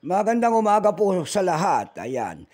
Magandang umaga po sa lahat. Ayan.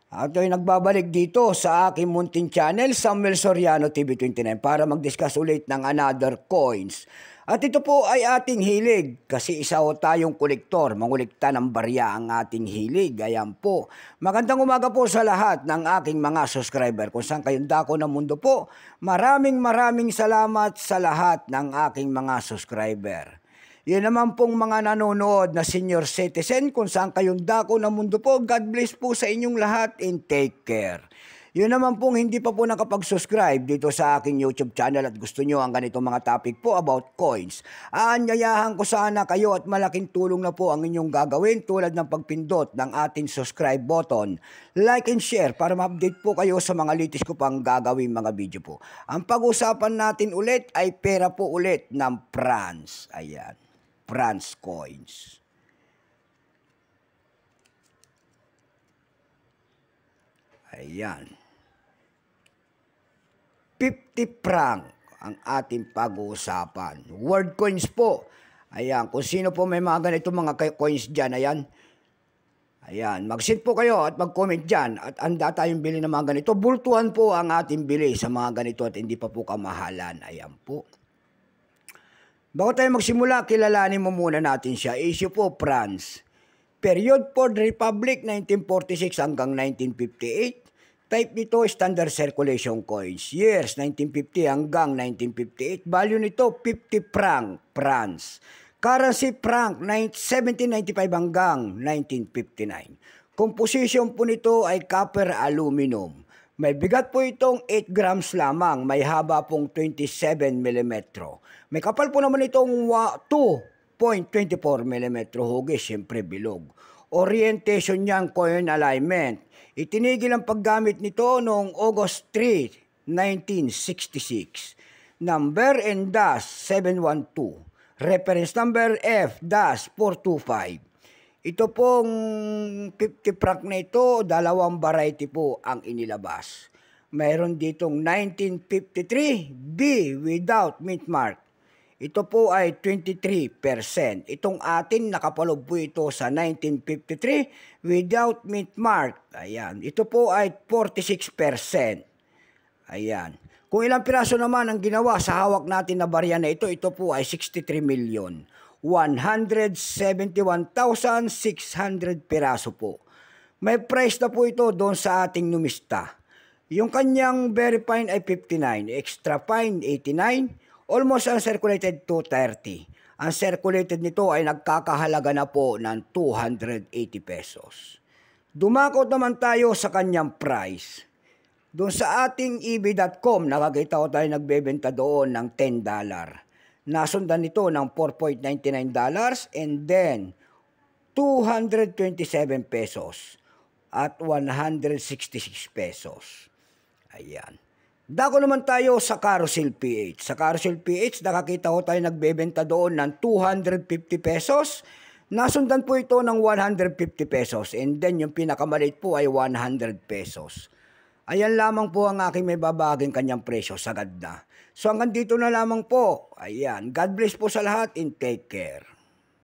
Ako'y nagbabalik dito sa aking munting channel, Samuel Soriano TV29 para mag-discuss ulit ng another coins. At ito po ay ating hilig kasi isa o tayong kolektor, mangulikta ng barya ang ating hilig. Ayan po. Magandang umaga po sa lahat ng aking mga subscriber. Kung saan kayong dako ng mundo po, maraming salamat sa lahat ng aking mga subscriber. Yun naman pong mga nanonood na senior citizen kung saan kayong dako ng mundo po. God bless po sa inyong lahat and take care. Yun naman pong hindi pa po nakapag-subscribe dito sa aking YouTube channel at gusto nyo ang ganitong mga topic po about coins. Aanyayahan ko sana kayo at malaking tulong na po ang inyong gagawin tulad ng pagpindot ng ating subscribe button, like and share para ma-update po kayo sa mga latest ko pang gagawin mga video po. Ang pag-usapan natin ulit ay pera po ulit ng France. Ayan. France coins. Ayan. 50 franc ang ating pag-uusapan. Word coins po. Ayan. Kung sino po may mga ganito mga coins dyan. Ayan. Ayan. Mag-sit po kayo at mag-comment dyan. At handa tayong bili ng mga ganito. Bultuhan po ang ating bili sa mga ganito at hindi pa po kamahalan. Ayan po. Bago tayo magsimula, kilalanin mo muna natin siya. Issue po, France. Period for the Republic, 1946 hanggang 1958. Type nito, standard circulation coins. Years, 1950 hanggang 1958. Value nito, 50 franc, France. Currency franc, 1795 hanggang 1959. Composition po nito ay copper aluminum. May bigat po itong 8 grams lamang, may haba pong 27 mm. May kapal po naman itong 2.24 mm hugis, siyempre bilog. Orientation niyang coin alignment. Itinigil ang paggamit nito noong August 3, 1966. Number and dash 712. Reference number F-425. Ito pong 50 franc na ito, dalawang variety po ang inilabas. Mayroon ditong 1953 B without mint mark. Ito po ay 23%. Itong atin nakapalob po ito sa 1953 without mint mark. Ayan. Ito po ay 46%. Ayan. Kung ilang piraso naman ang ginawa sa hawak natin na barya na ito, ito po ay 63 million. 171,600 piraso po. May price na po ito doon sa ating numista. Yung kanyang very fine ay 59, extra fine 89, almost uncirculated 230. Ang circulated nito ay nagkakahalaga na po ng 280 pesos. Dumakot naman tayo sa kanyang price. Doon sa ating eb.com, nakakita ko tayo nagbebenta doon ng $10. Nasundan nito ng $4.99 and then 227 pesos at 166 pesos. Ayan. Dako naman tayo sa Carousel PH. Sa Carousel PH, nakakita ko tayo nagbebenta doon ng 250 pesos. Nasundan po ito ng 150 pesos and then yung pinakamaliit po ay 100 pesos. Ayan lamang po ang aking may babaging kanyang presyo, sagad na. So hanggang dito na lamang po. Ayan, God bless po sa lahat and take care.